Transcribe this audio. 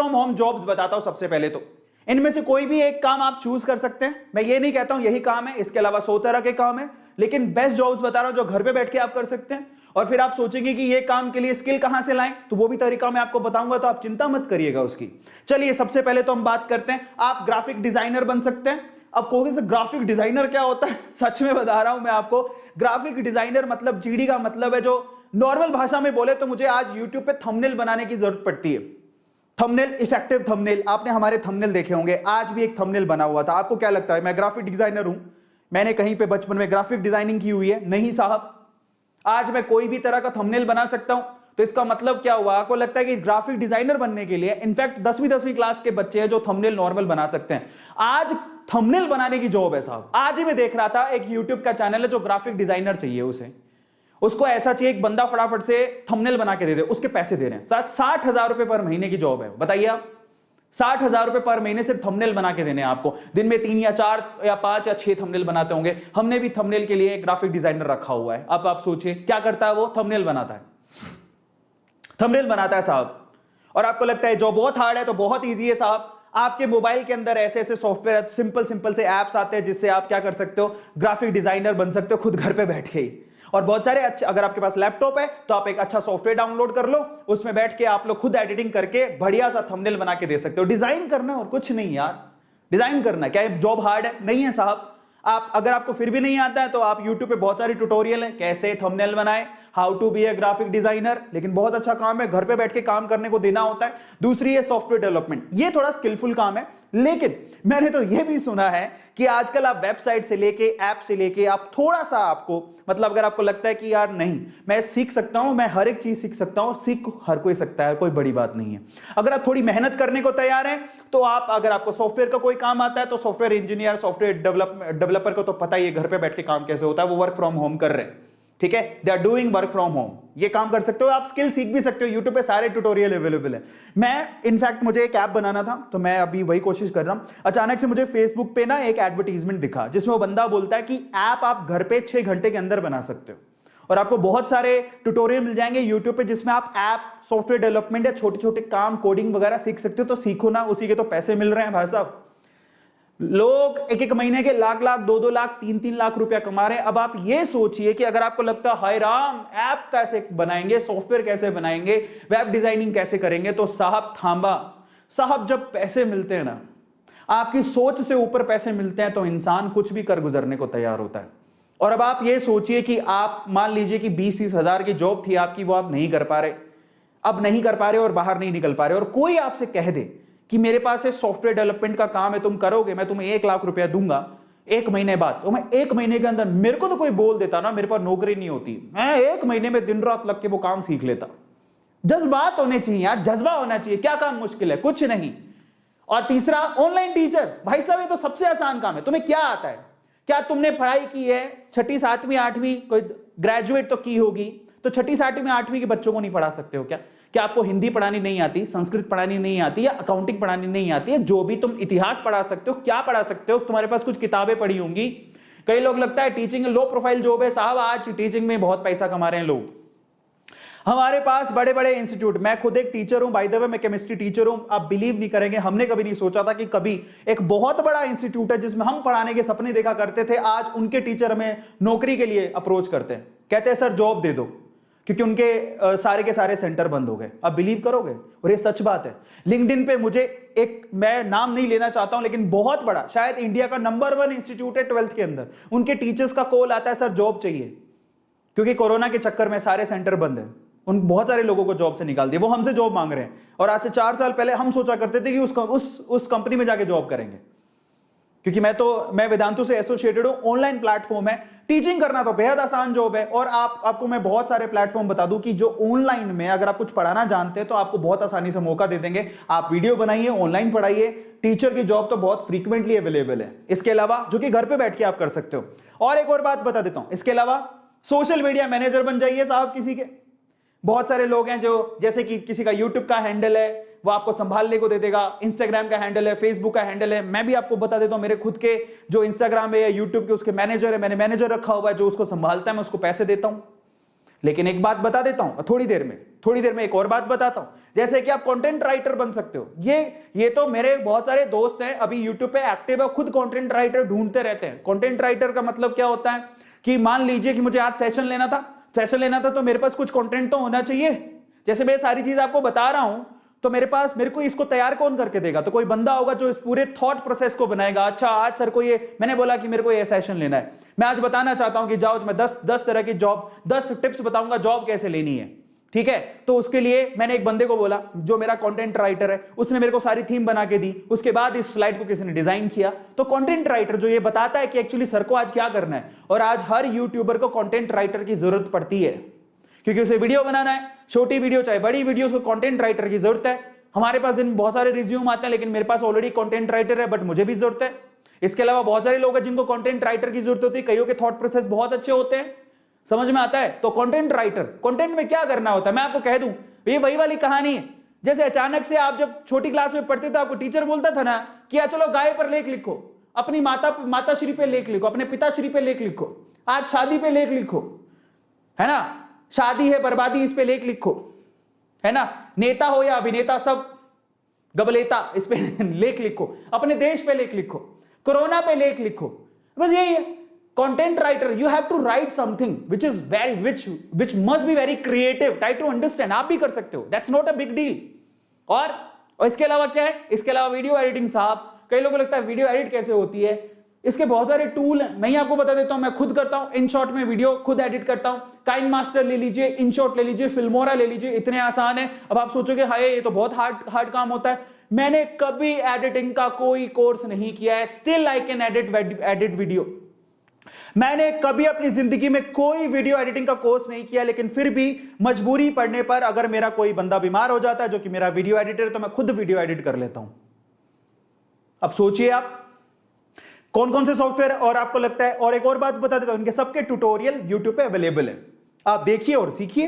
From home jobs बताता हूं। सबसे पहले तो इनमें से कोई भी एक काम आप चूज कर सकते हैं। मैं ये नहीं कहता हूं यही काम है, इसके अलावा 100 तरह के काम है, लेकिन बेस्ट जॉब्स बता रहा हूं जो घर पे बैठ के आप कर सकते हैं। और फिर आप सोचेंगे कि ये काम के लिए स्किल कहां से लाएं, तो वो भी तरीका मैं आपको बताऊंगा, तो आप चिंता मत करिएगा उसकी। चलिए सबसे पहले तो हम बात करते हैं, आप ग्राफिक डिजाइनर बन सकते हैं। अब कहोगे ग्राफिक डिजाइनर क्या होता है? सच में बता रहा हूं मैं आपको, ग्राफिक डिजाइनर मतलब जीडी का मतलब है, जो नॉर्मल भाषा में बोले तो मुझे आज यूट्यूब पे थंबनेल बनाने की जरूरत पड़ती है। Thumbnail, effective thumbnail. आपने हमारे थंबनेल देखे होंगे, आज भी एक थंबनेल बना हुआ था। आपको क्या लगता है मैं ग्राफिक डिजाइनर हूं? मैंने कहीं पे बचपन में ग्राफिक डिजाइनिंग की हुई है? नहीं साहब। आज मैं कोई भी तरह का थंबनेल बना सकता हूं। तो इसका मतलब क्या हुआ? आपको लगता है कि ग्राफिक डिजाइनर बनने के लिए, इनफैक्ट 10वीं क्लास के बच्चे हैं जो थंबनेल नॉर्मल बना सकते हैं। आज थंबनेल बनाने की जॉब है साहब। आज ही मैं देख रहा था, एक यूट्यूब का चैनल है जो ग्राफिक डिजाइनर चाहिए उसको ऐसा चाहिए एक बंदा फटाफट से थंबनेल बना के दे दे, उसके पैसे दे रहे हैं। 60,000 रुपए पर महीने की जॉब है, बताइए आप। 60,000 रुपए पर महीने सिर्फ थंबनेल बना के देने आपको। दिन में 3 या 4 या 5 या 6 थंबनेल बनाते होंगे। हमने भी थंबनेल के लिए एक ग्राफिक डिजाइनर रखा हुआ है। अब आप सोचिए क्या करता है वो? थंबनेल बनाता है, थंबनेल बनाता है साहब। और आपको लगता है जॉब बहुत हार्ड है, तो बहुत ईजी है साहब। आपके मोबाइल के अंदर ऐसे ऐसे सॉफ्टवेयर, सिंपल से एप्स आते हैं जिससे आप क्या कर सकते हो, ग्राफिक डिजाइनर बन सकते हो खुद घर पे बैठ के ही। और बहुत सारे अच्छे, अगर आपके पास लैपटॉप है तो आप एक अच्छा सॉफ्टवेयर डाउनलोड कर लो, उसमें बैठ के आप लोग खुद एडिटिंग करके बढ़िया सा थंबनेल बना के दे सकते हो। डिजाइन करना और कुछ नहीं यार, डिजाइन करना क्या है? जॉब हार्ड है? नहीं है साहब। आप अगर आपको फिर भी नहीं आता है तो आप YouTube पे बहुत सारी ट्यूटोरियल है, कैसे थंबनेल बनाए, how to be a graphic designer. लेकिन बहुत अच्छा काम है, घर पे बैठ के काम करने को देना होता है। दूसरी है सॉफ्टवेयर डेवलपमेंट, ये थोड़ा स्किलफुल काम है। लेकिन मैंने तो ये भी सुना है कि आजकल आप वेबसाइट से लेके, ऐप से लेके, आप थोड़ा सा आपको, मतलब अगर आपको लगता है कि यार नहीं मैं सीख सकता हूं, मैं हर एक चीज सीख सकता हूं, सीख हर कोई सकता है, कोई बड़ी बात नहीं है। अगर आप थोड़ी मेहनत करने को तैयार हैं तो आप, अगर आपको सॉफ्टवेयर का कोई काम आता है तो सॉफ्टवेयर इंजीनियर, सॉफ्टवेयर डेवलपर को तो पता ही है घर पे बैठ के काम कैसे होता है। वो वर्क फ्रॉम होम कर रहे हैं, ठीक है, they are doing work from home. ये काम कर सकते हो, आप स्किल सीख भी सकते हो। यूट्यूब पे सारे ट्यूटोरियल अवेलेबल है। मैं इनफैक्ट मुझे एक ऐप बनाना था तो मैं अभी वही कोशिश कर रहा हूं। अचानक से मुझे फेसबुक पे ना एक एडवर्टीजमेंट दिखा जिसमें वो बंदा बोलता है कि ऐप आप घर पे 6 घंटे के अंदर बना सकते हो। और आपको बहुत सारे ट्यूटोरियल मिल जाएंगे यूट्यूब पे जिसमें आप ऐप, सॉफ्टवेयर डेवलपमेंट या छोटे छोटे काम, कोडिंग वगैरह सीख सकते हो। तो सीखो ना, उसी के तो पैसे मिल रहे हैं भाई साहब। लोग एक एक महीने के लाख लाख, 2-2 लाख, 3-3 लाख रुपया कमा रहे हैं। अब आप ये सोचिए कि अगर आपको लगता है हाय राम, ऐप कैसे बनाएंगे, सॉफ्टवेयर कैसे बनाएंगे, वेब डिजाइनिंग कैसे करेंगे, तो साहब थांबा साहब, जब पैसे मिलते हैं ना, आपकी सोच से ऊपर पैसे मिलते हैं तो इंसान कुछ भी कर गुजरने को तैयार होता है। और अब आप ये सोचिए कि आप मान लीजिए कि 20-30 हजार की जॉब थी आपकी, वो आप नहीं कर पा रहे, अब नहीं कर पा रहे और बाहर नहीं निकल पा रहे, और कोई आपसे कह दे कि मेरे पास सॉफ्टवेयर डेवलपमेंट का काम है, तुम करोगे, मैं तुम्हें 1 लाख रुपया दूंगा 1 महीने बाद। तो मैं 1 महीने के अंदर, मेरे को तो कोई बोल देता ना, मेरे पास नौकरी नहीं होती, मैं 1 महीने में दिन रात लग के वो काम सीख लेता। जज्बात होने चाहिए यार, जज्बा होना चाहिए। क्या काम मुश्किल है? कुछ नहीं। और तीसरा, ऑनलाइन टीचर। भाई साहब ये तो सबसे आसान काम है। तुम्हें क्या आता है? क्या तुमने पढ़ाई की है 6ठी 7वीं 8वीं, कोई ग्रेजुएट तो की होगी, तो 6ठी 7वीं 8वीं के बच्चों को नहीं पढ़ा सकते हो क्या? क्या आपको हिंदी पढ़ानी नहीं आती, संस्कृत पढ़ानी नहीं आती, या अकाउंटिंग पढ़ानी नहीं आती है? जो भी तुम इतिहास पढ़ा सकते हो, क्या पढ़ा सकते हो? तुम्हारे पास कुछ किताबें पढ़ी होंगी। कई लोग लगता है टीचिंग लो प्रोफाइल जॉब है साहब, आज टीचिंग में बहुत पैसा कमा रहे हैं लोग। हमारे पास बड़े बड़े इंस्टीट्यूट, मैं खुद एक टीचर हूं, बाय द वे मैं केमिस्ट्री टीचर हूं। आप बिलीव नहीं करेंगे, हमने कभी नहीं सोचा था कि कभी एक बहुत बड़ा इंस्टीट्यूट है जिसमें हम पढ़ाने के सपने देखा करते थे, आज उनके टीचर हमें नौकरी के लिए अप्रोच करते हैं, कहते हैं सर जॉब दे दो, क्योंकि उनके सारे के सारे सेंटर बंद हो गए। आप बिलीव करोगे? और ये सच बात है। लिंक्डइन पे मुझे एक, मैं नाम नहीं लेना चाहता हूं, लेकिन बहुत बड़ा, शायद इंडिया का नंबर 1 इंस्टीट्यूट है 12th के अंदर, उनके टीचर्स का कॉल आता है सर जॉब चाहिए, क्योंकि कोरोना के चक्कर में सारे सेंटर बंद है। उन बहुत सारे लोगों को जॉब से निकाल दिया, वो हमसे जॉब मांग रहे हैं। और आज से 4 साल पहले हम सोचा करते थे कि उस कंपनी में जाके जॉब करेंगे, क्योंकि मैं वेदांतु से एसोसिएटेड हूं। ऑनलाइन प्लेटफॉर्म है, टीचिंग करना तो बेहद आसान जॉब है। और आपको मैं बहुत सारे प्लेटफॉर्म बता दूं कि जो ऑनलाइन में अगर आप कुछ पढ़ाना जानते हैं तो आपको बहुत आसानी से मौका दे देंगे। आप वीडियो बनाइए, ऑनलाइन पढ़ाइए, टीचर की जॉब तो बहुत फ्रीक्वेंटली अवेलेबल है। इसके अलावा जो कि घर पे बैठ के आप कर सकते हो। और एक और बात बता देता हूं, इसके अलावा सोशल मीडिया मैनेजर बन जाइए साहब किसी के। बहुत सारे लोग हैं जो, जैसे कि किसी का यूट्यूब का हैंडल है, वो आपको संभालने को दे देगा, इंस्टाग्राम का हैंडल है, फेसबुक का हैंडल है। मैं भी आपको बता देता हूं, मेरे खुद के जो इंस्टाग्राम है या यूट्यूब के उसके मैनेजर है, मैंने मैनेजर रखा हुआ है जो उसको संभालता है, मैं उसको पैसे देता हूं। लेकिन एक बात बता देता हूं थोड़ी देर में, थोड़ी देर में एक और बात बताता हूं, जैसे कि आप कंटेंट राइटर बन सकते हो। ये तो मेरे बहुत सारे दोस्त हैं अभी यूट्यूब पे एक्टिव है, खुद कंटेंट राइटर ढूंढते रहते हैं। कंटेंट राइटर का मतलब क्या होता है कि मान लीजिए कि मुझे आज सेशन लेना था तो मेरे पास कुछ कंटेंट तो होना चाहिए। जैसे मैं सारी चीज आपको बता रहा हूं तो मेरे को इसको तैयार कौन करके देगा? तो कोई बंदा होगा जो इस पूरे थॉट प्रोसेस को बनाएगा। अच्छा आज सर को ये मैंने बोला कि मेरे को ये सेशन लेना है, मैं आज बताना चाहता हूं कि जाओ मैं 10 तरह की जॉब 10 टिप्स बताऊंगा जॉब कैसे लेनी है, ठीक है। तो उसके लिए मैंने एक बंदे को बोला जो मेरा कंटेंट राइटर है, उसने मेरे को सारी थीम बना के दी, उसके बाद इस स्लाइड को किसी ने डिजाइन किया। तो कंटेंट राइटर जो ये बताता है कि एक्चुअली सर को आज क्या करना है, और आज हर यूट्यूबर को कंटेंट राइटर की जरूरत पड़ती है क्योंकि उसे वीडियो बनाना है, छोटी वीडियो चाहे बड़ी वीडियो, उसको कंटेंट राइटर की जरूरत है। हमारे पास दिन बहुत सारे रिज्यूम आते हैं लेकिन मेरे पास ऑलरेडी कंटेंट राइटर है, बट मुझे भी जरूरत है। इसके अलावा बहुत सारे लोग हैं जिनको कंटेंट राइटर की जरूरत होती है, कईयों के थॉट प्रोसेस बहुत अच्छे होते हैं, समझ में आता है। तो कंटेंट राइटर, कंटेंट में क्या करना होता है मैं आपको कह दूं, ये वही वाली कहानी है जैसे अचानक से आप जब छोटी क्लास में पढ़ते थे आपको टीचर बोलता था ना कि चलो गाय पर लेख लिखो, अपनी माताश्री पे लेख लिखो, अपने पिताश्री पे लेख लिखो, आज शादी पे लेख लिखो, है ना, शादी है बर्बादी इस पे लेख लिखो, है ना, नेता हो या अभिनेता सब गबलेता इस पे लेख लिखो, अपने देश पे लेख लिखो, कोरोना पे लेख लिखो, बस यही है content writer. You have to write something which is very which must be very creative, try to understand. आप भी कर सकते हो, that's not a big deal. और इसके अलावा क्या है, इसके अलावा वीडियो एडिटिंग। साहब कई लोगों को लगता है वीडियो एडिट कैसे होती है, इसके बहुत सारे टूल हैं, मैं ही आपको बता देता हूं। मैं खुद करता हूं, InShot में वीडियो खुद एडिट करता हूं। काइन मास्टर ले लीजिए, InShot ले लीजिए, फिल्मोरा ले लीजिए, इतने आसान है। अब आप सोचोगे हाय ये तो बहुत हार्ड काम होता है। मैंने कभी एडिटिंग का कोई कोर्स नहीं किया है, still I can edit video. मैंने कभी अपनी जिंदगी में कोई वीडियो एडिटिंग का कोर्स नहीं किया, लेकिन फिर भी मजबूरी पड़ने पर अगर मेरा कोई बंदा बीमार हो जाता है जो कि मेरा वीडियो एडिटर है, तो मैं खुद वीडियो एडिट कर लेता हूं। अब सोचिए आप कौन कौन से सॉफ्टवेयर और आपको लगता है। और एक और बात बता देता हूं, इनके सबके ट्यूटोरियल यूट्यूब पे अवेलेबल है, आप देखिए और सीखिए।